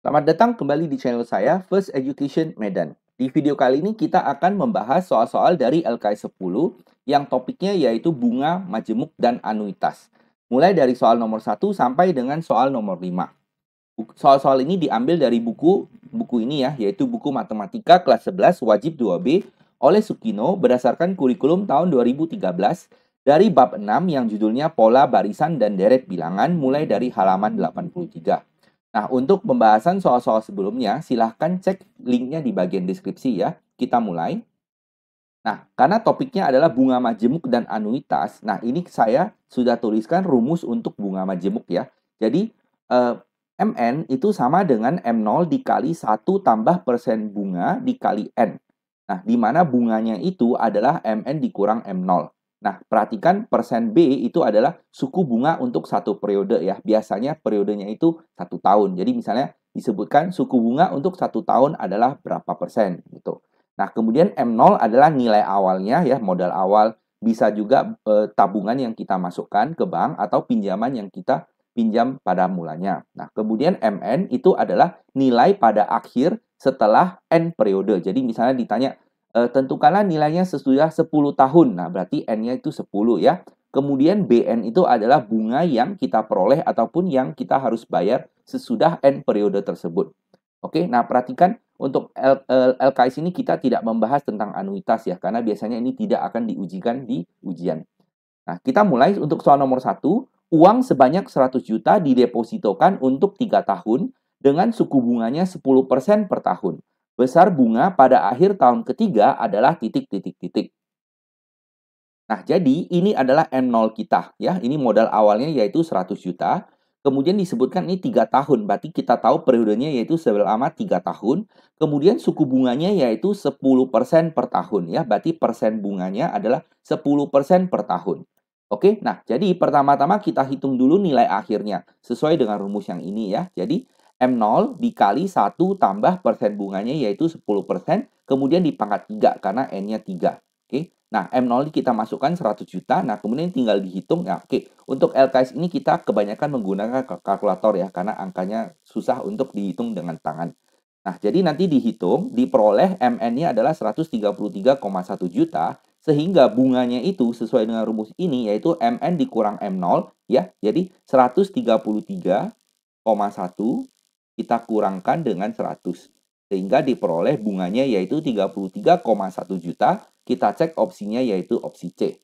Selamat datang kembali di channel saya, First Education Medan. Di video kali ini kita akan membahas soal-soal dari LKS 10 yang topiknya yaitu bunga, majemuk, dan anuitas. Mulai dari soal nomor 1 sampai dengan soal nomor 5. Soal-soal ini diambil dari buku ini ya, yaitu buku Matematika kelas 11 wajib 2B oleh Sukino berdasarkan kurikulum tahun 2013 dari bab 6 yang judulnya Pola Barisan dan Deret Bilangan mulai dari halaman 83. Nah, untuk pembahasan soal-soal sebelumnya, silahkan cek linknya di bagian deskripsi ya. Kita mulai. Nah, karena topiknya adalah bunga majemuk dan anuitas, nah ini saya sudah tuliskan rumus untuk bunga majemuk ya. Jadi, MN itu sama dengan M0 dikali 1 tambah persen bunga dikali N. Nah, di mana bunganya itu adalah MN dikurang M0. Nah, perhatikan persen B itu adalah suku bunga untuk satu periode ya. Biasanya periodenya itu 1 tahun. Jadi misalnya disebutkan suku bunga untuk 1 tahun adalah berapa persen gitu. Nah, kemudian M0 adalah nilai awalnya ya, modal awal. Bisa juga tabungan yang kita masukkan ke bank atau pinjaman yang kita pinjam pada mulanya. Nah, kemudian MN itu adalah nilai pada akhir setelah N periode. Jadi misalnya ditanya, tentukanlah nilainya sesudah 10 tahun. Nah, berarti N-nya itu 10 ya. Kemudian BN itu adalah bunga yang kita peroleh ataupun yang kita harus bayar sesudah N periode tersebut. Oke, nah perhatikan untuk LKS ini kita tidak membahas tentang anuitas ya, karena biasanya ini tidak akan diujikan di ujian. Nah, kita mulai untuk soal nomor 1. Uang sebanyak 100 juta didepositokan untuk 3 tahun dengan suku bunganya 10% per tahun. Besar bunga pada akhir tahun ketiga adalah titik, titik, titik. Nah, jadi ini adalah M0 kita ya. Ini modal awalnya yaitu 100 juta. Kemudian disebutkan ini 3 tahun. Berarti kita tahu periodenya yaitu selama 3 tahun. Kemudian suku bunganya yaitu 10% per tahun ya. Berarti persen bunganya adalah 10% per tahun. Oke, nah jadi pertama-tama kita hitung dulu nilai akhirnya. Sesuai dengan rumus yang ini ya. Jadi M0 dikali 1 tambah persen bunganya yaitu 10%. Kemudian dipangkat 3 karena N-nya 3. Oke. Nah, M0 kita masukkan 100 juta. Nah, kemudian tinggal dihitung. Ya, oke. Untuk LKS ini kita kebanyakan menggunakan kalkulator ya, karena angkanya susah untuk dihitung dengan tangan. Nah, jadi nanti dihitung, diperoleh MN-nya adalah 133,1 juta, sehingga bunganya itu sesuai dengan rumus ini, yaitu MN dikurang M0, ya. Jadi, 133,1 kita kurangkan dengan 100. Sehingga diperoleh bunganya yaitu 33,1 juta. Kita cek opsinya yaitu opsi C.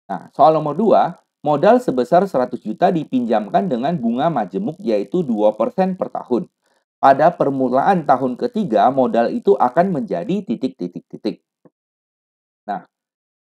Nah, soal nomor 2, modal sebesar 100 juta dipinjamkan dengan bunga majemuk yaitu 2% per tahun. Pada permulaan tahun ketiga, modal itu akan menjadi titik, titik, titik. Nah,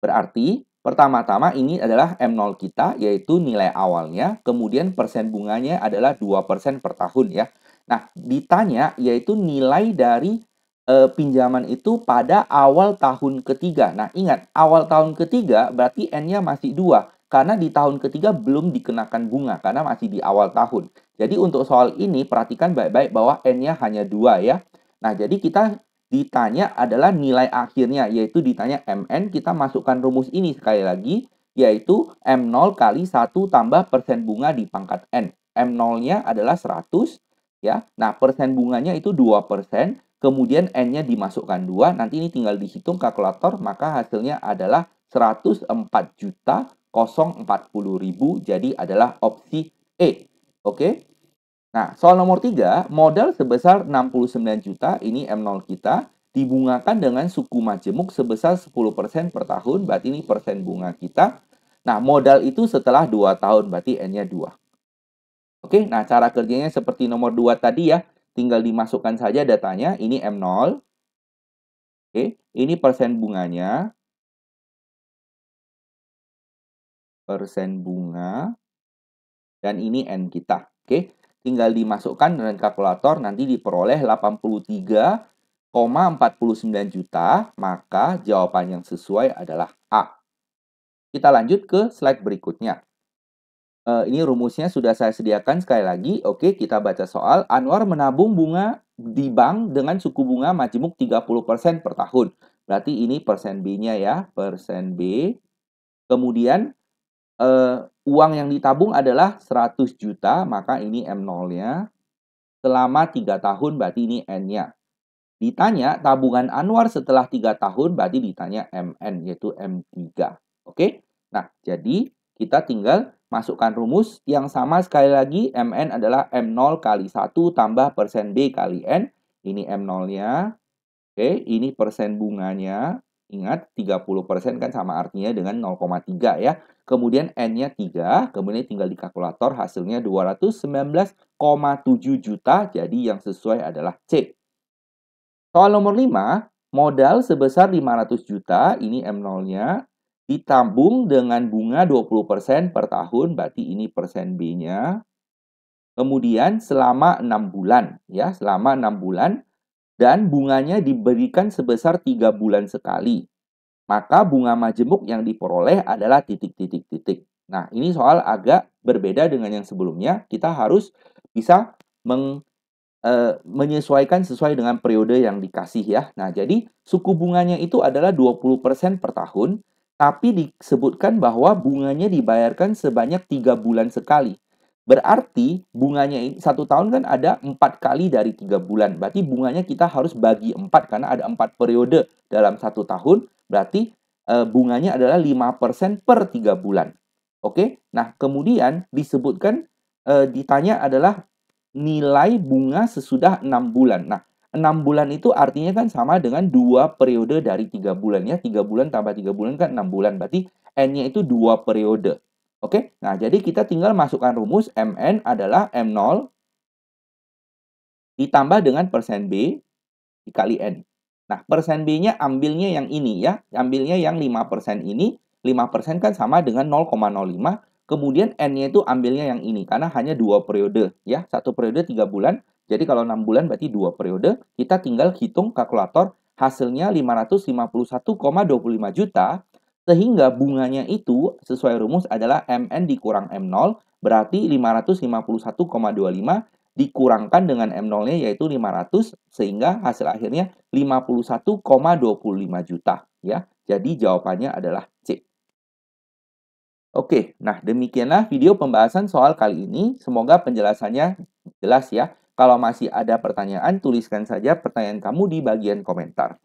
berarti pertama-tama ini adalah M0 kita, yaitu nilai awalnya, kemudian persen bunganya adalah 2% per tahun ya. Nah, ditanya yaitu nilai dari pinjaman itu pada awal tahun ketiga. Nah, ingat, awal tahun ketiga berarti N-nya masih 2, karena di tahun ketiga belum dikenakan bunga, karena masih di awal tahun. Jadi untuk soal ini, perhatikan baik-baik bahwa N-nya hanya 2 ya. Nah, jadi kita ditanya adalah nilai akhirnya, yaitu ditanya MN, kita masukkan rumus ini sekali lagi, yaitu M0 kali 1 tambah persen bunga di pangkat N. M0-nya adalah 100, ya. Nah, persen bunganya itu 2%, kemudian N-nya dimasukkan 2, nanti ini tinggal dihitung kalkulator, maka hasilnya adalah 104.040.000, jadi adalah opsi E. Oke? Nah, soal nomor 3, modal sebesar 69 juta, ini M0 kita, dibungakan dengan suku majemuk sebesar 10% per tahun, berarti ini persen bunga kita. Nah, modal itu setelah 2 tahun, berarti N-nya 2. Oke, nah cara kerjanya seperti nomor 2 tadi ya, tinggal dimasukkan saja datanya, ini M0. Oke, ini persen bunganya, dan ini N kita. Oke, tinggal dimasukkan dengan kalkulator, nanti diperoleh 83,49 juta, maka jawaban yang sesuai adalah A. Kita lanjut ke slide berikutnya. Ini rumusnya sudah saya sediakan sekali lagi. Oke, kita baca soal. Anwar menabung bunga di bank dengan suku bunga majemuk 30% per tahun. Berarti ini persen B-nya ya, persen B. Kemudian uang yang ditabung adalah 100 juta, maka ini M0-nya. selama 3 tahun, berarti ini N-nya. Ditanya tabungan Anwar setelah 3 tahun, berarti ditanya MN, yaitu M3. Oke? Nah, jadi kita tinggal masukkan rumus yang sama sekali lagi. MN adalah M0 kali 1 tambah persen B kali N. Ini M0-nya. Oke, ini persen bunganya. Ingat, 30% kan sama artinya dengan 0,3 ya. Kemudian N-nya 3, kemudian tinggal di kalkulator hasilnya 219,7 juta. Jadi yang sesuai adalah C. Soal nomor 5, modal sebesar 500 juta, ini M0-nya, ditabung dengan bunga 20% per tahun, berarti ini persen B-nya. Kemudian selama 6 bulan, ya, selama 6 bulan, dan bunganya diberikan sebesar 3 bulan sekali. Maka bunga majemuk yang diperoleh adalah titik-titik-titik. Nah, ini soal agak berbeda dengan yang sebelumnya. Kita harus bisa menyesuaikan sesuai dengan periode yang dikasih ya. Nah, jadi suku bunganya itu adalah 20% per tahun, tapi disebutkan bahwa bunganya dibayarkan sebanyak 3 bulan sekali. Berarti bunganya ini 1 tahun kan ada 4 kali dari 3 bulan. Berarti bunganya kita harus bagi 4 karena ada 4 periode dalam 1 tahun. Berarti bunganya adalah 5% per 3 bulan. Oke? Nah, kemudian disebutkan ditanya adalah nilai bunga sesudah 6 bulan. Nah, 6 bulan itu artinya kan sama dengan 2 periode dari 3 bulan ya. 3 bulan tambah 3 bulan kan 6 bulan. Berarti N-nya itu 2 periode. Oke? Nah, jadi kita tinggal masukkan rumus MN adalah M0 ditambah dengan persen B dikali N. Nah, persen B-nya ambilnya yang ini ya. Ambilnya yang 5% ini. 5% kan sama dengan 0,05. Kemudian N-nya itu ambilnya yang ini. Karena hanya 2 periode ya. 1 periode 3 bulan. Jadi kalau 6 bulan berarti 2 periode. Kita tinggal hitung kalkulator. Hasilnya 551,25 juta. Sehingga bunganya itu sesuai rumus adalah MN dikurang M0. Berarti 551,25 dikurangkan dengan M0-nya yaitu 500 sehingga hasil akhirnya 51,25 juta ya. Jadi jawabannya adalah C. Oke, nah demikianlah video pembahasan soal kali ini. Semoga penjelasannya jelas ya. Kalau masih ada pertanyaan, tuliskan saja pertanyaan kamu di bagian komentar.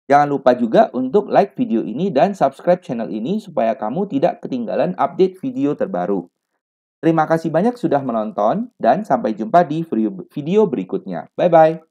Jangan lupa juga untuk like video ini dan subscribe channel ini supaya kamu tidak ketinggalan update video terbaru. Terima kasih banyak sudah menonton dan sampai jumpa di video berikutnya. Bye-bye.